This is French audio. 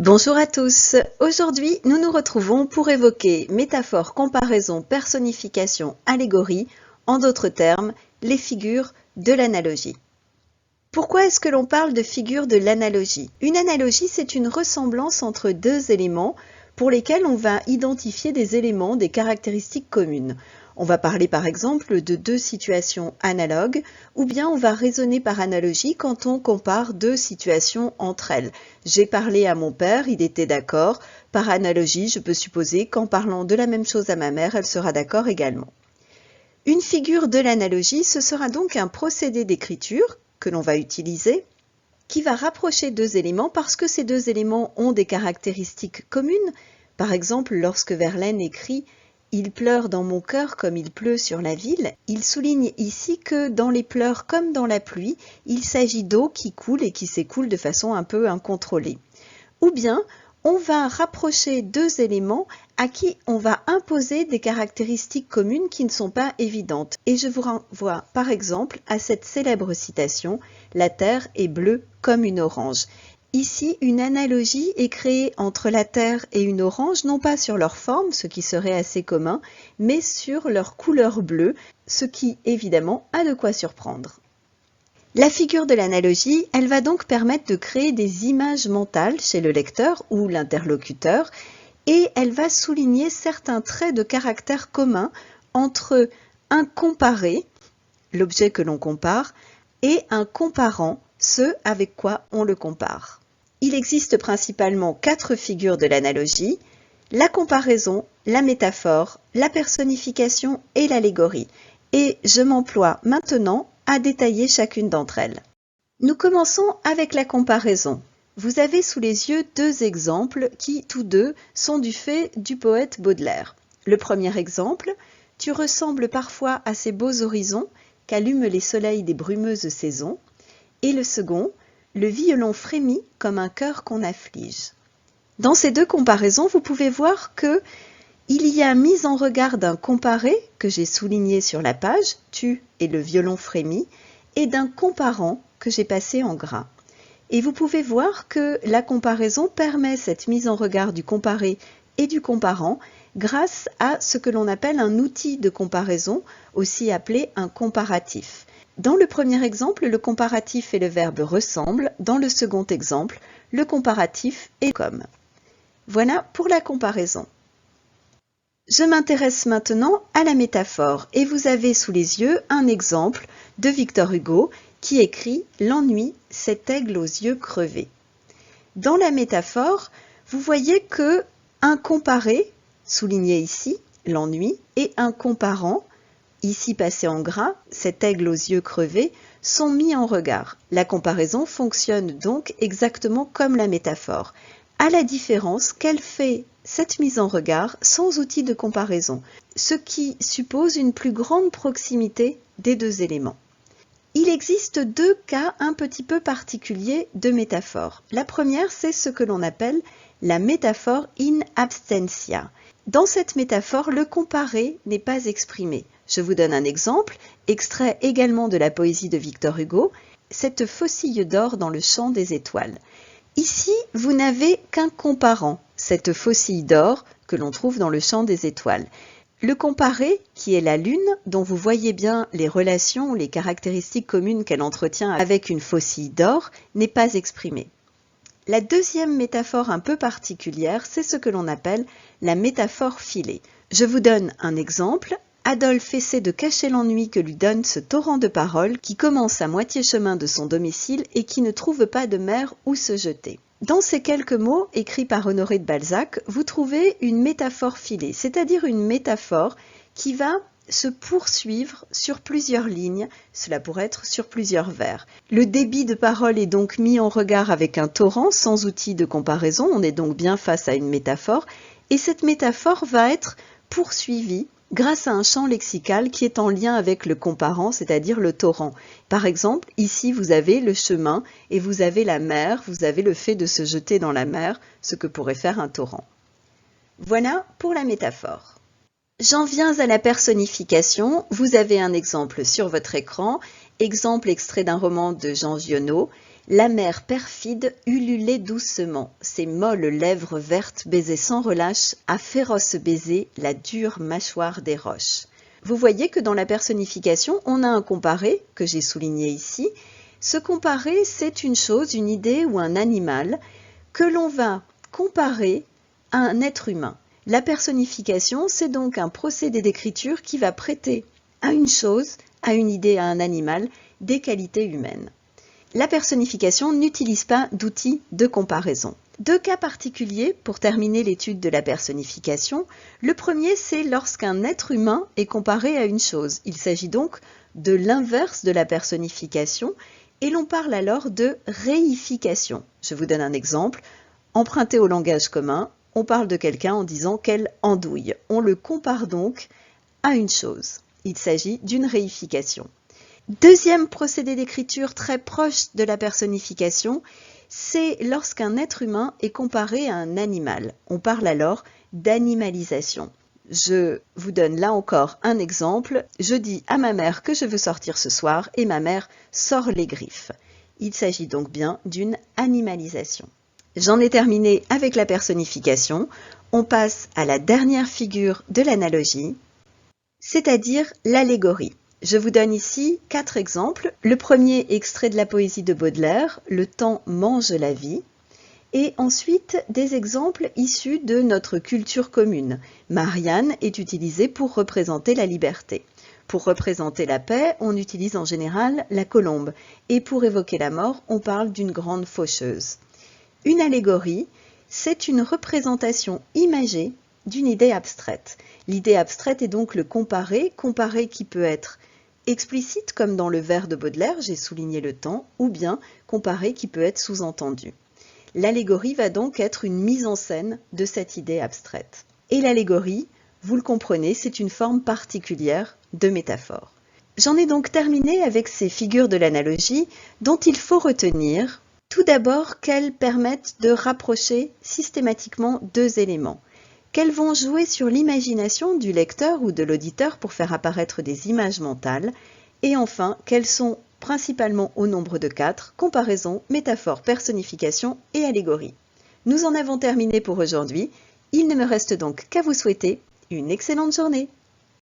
Bonjour à tous, aujourd'hui nous nous retrouvons pour évoquer métaphore, comparaison, personnification, allégorie, en d'autres termes, les figures de l'analogie. Pourquoi est-ce que l'on parle de figure de l'analogie? Une analogie, c'est une ressemblance entre deux éléments pour lesquels on va identifier des éléments, des caractéristiques communes. On va parler par exemple de deux situations analogues, ou bien on va raisonner par analogie quand on compare deux situations entre elles. J'ai parlé à mon père, il était d'accord. Par analogie, je peux supposer qu'en parlant de la même chose à ma mère, elle sera d'accord également. Une figure de l'analogie, ce sera donc un procédé d'écriture que l'on va utiliser, qui va rapprocher deux éléments parce que ces deux éléments ont des caractéristiques communes. Par exemple, lorsque Verlaine écrit « Il pleure dans mon cœur comme il pleut sur la ville », il souligne ici que dans les pleurs comme dans la pluie, il s'agit d'eau qui coule et qui s'écoule de façon un peu incontrôlée. Ou bien, on va rapprocher deux éléments à qui on va imposer des caractéristiques communes qui ne sont pas évidentes. Et je vous renvoie par exemple à cette célèbre citation « La terre est bleue comme une orange ». Ici, une analogie est créée entre la terre et une orange, non pas sur leur forme, ce qui serait assez commun, mais sur leur couleur bleue, ce qui évidemment a de quoi surprendre. La figure de l'analogie, elle va donc permettre de créer des images mentales chez le lecteur ou l'interlocuteur et elle va souligner certains traits de caractère commun entre un comparé, l'objet que l'on compare, et un comparant, ce avec quoi on le compare. Il existe principalement 4 figures de l'analogie, la comparaison, la métaphore, la personnification et l'allégorie. Et je m'emploie maintenant à détailler chacune d'entre elles. Nous commençons avec la comparaison. Vous avez sous les yeux deux exemples qui, tous deux, sont du fait du poète Baudelaire. Le premier exemple, « Tu ressembles parfois à ces beaux horizons qu'allument les soleils des brumeuses saisons » et le second, « Le violon frémit comme un cœur qu'on afflige ». Dans ces deux comparaisons, vous pouvez voir que il y a mise en regard d'un comparé que j'ai souligné sur la page, tu et le violon frémit, et d'un comparant que j'ai passé en gras. Et vous pouvez voir que la comparaison permet cette mise en regard du comparé et du comparant grâce à ce que l'on appelle un outil de comparaison, aussi appelé un comparatif. Dans le premier exemple, le comparatif et le verbe ressemblent. Dans le second exemple, le comparatif est comme. Voilà pour la comparaison. Je m'intéresse maintenant à la métaphore et vous avez sous les yeux un exemple de Victor Hugo qui écrit « L'ennui, cet aigle aux yeux crevés ». Dans la métaphore, vous voyez que un comparé, souligné ici, l'ennui, et un comparant, ici passé en gras, cet aigle aux yeux crevés, sont mis en regard. La comparaison fonctionne donc exactement comme la métaphore, à la différence qu'elle fait cette mise en regard sans outil de comparaison, ce qui suppose une plus grande proximité des deux éléments. Il existe deux cas un petit peu particuliers de métaphore. La première, c'est ce que l'on appelle la métaphore in absentia. Dans cette métaphore, le comparé n'est pas exprimé. Je vous donne un exemple, extrait également de la poésie de Victor Hugo, cette faucille d'or dans le champ des étoiles. Ici, vous n'avez qu'un comparant, cette faucille d'or que l'on trouve dans le champ des étoiles. Le comparé, qui est la Lune, dont vous voyez bien les relations, les caractéristiques communes qu'elle entretient avec une faucille d'or, n'est pas exprimé. La deuxième métaphore un peu particulière, c'est ce que l'on appelle la métaphore filée. Je vous donne un exemple. Adolphe essaie de cacher l'ennui que lui donne ce torrent de paroles qui commence à moitié chemin de son domicile et qui ne trouve pas de mer où se jeter. Dans ces quelques mots, écrits par Honoré de Balzac, vous trouvez une métaphore filée, c'est-à-dire une métaphore qui va se poursuivre sur plusieurs lignes, cela pourrait être sur plusieurs vers. Le débit de parole est donc mis en regard avec un torrent sans outil de comparaison, on est donc bien face à une métaphore, et cette métaphore va être poursuivie grâce à un champ lexical qui est en lien avec le comparant, c'est-à-dire le torrent. Par exemple, ici vous avez le chemin et vous avez la mer, vous avez le fait de se jeter dans la mer, ce que pourrait faire un torrent. Voilà pour la métaphore. J'en viens à la personnification. Vous avez un exemple sur votre écran, exemple extrait d'un roman de Jean Giono. La mère perfide ululait doucement, ses molles lèvres vertes baisaient sans relâche, à féroce baiser, la dure mâchoire des roches. Vous voyez que dans la personnification, on a un comparé, que j'ai souligné ici. Ce comparé, c'est une chose, une idée ou un animal que l'on va comparer à un être humain. La personnification, c'est donc un procédé d'écriture qui va prêter à une chose, à une idée, à un animal, des qualités humaines. La personnification n'utilise pas d'outils de comparaison. Deux cas particuliers pour terminer l'étude de la personnification. Le premier, c'est lorsqu'un être humain est comparé à une chose. Il s'agit donc de l'inverse de la personnification et l'on parle alors de réification. Je vous donne un exemple. Emprunté au langage commun, on parle de quelqu'un en disant qu'elle andouille. On le compare donc à une chose. Il s'agit d'une réification. Deuxième procédé d'écriture très proche de la personnification, c'est lorsqu'un être humain est comparé à un animal. On parle alors d'animalisation. Je vous donne là encore un exemple. Je dis à ma mère que je veux sortir ce soir et ma mère sort les griffes. Il s'agit donc bien d'une animalisation. J'en ai terminé avec la personnification. On passe à la dernière figure de l'analogie, c'est-à-dire l'allégorie. Je vous donne ici 4 exemples. Le premier, extrait de la poésie de Baudelaire, Le temps mange la vie. Et ensuite, des exemples issus de notre culture commune. Marianne est utilisée pour représenter la liberté. Pour représenter la paix, on utilise en général la colombe. Et pour évoquer la mort, on parle d'une grande faucheuse. Une allégorie, c'est une représentation imagée d'une idée abstraite. L'idée abstraite est donc le comparé qui peut être explicite comme dans le vers de Baudelaire, j'ai souligné le temps, ou bien comparé qui peut être sous-entendu. L'allégorie va donc être une mise en scène de cette idée abstraite. Et l'allégorie, vous le comprenez, c'est une forme particulière de métaphore. J'en ai donc terminé avec ces figures de l'analogie dont il faut retenir tout d'abord qu'elles permettent de rapprocher systématiquement deux éléments, qu'elles vont jouer sur l'imagination du lecteur ou de l'auditeur pour faire apparaître des images mentales, et enfin qu'elles sont principalement au nombre de 4, comparaison, métaphore, personnification et allégorie. Nous en avons terminé pour aujourd'hui, il ne me reste donc qu'à vous souhaiter une excellente journée.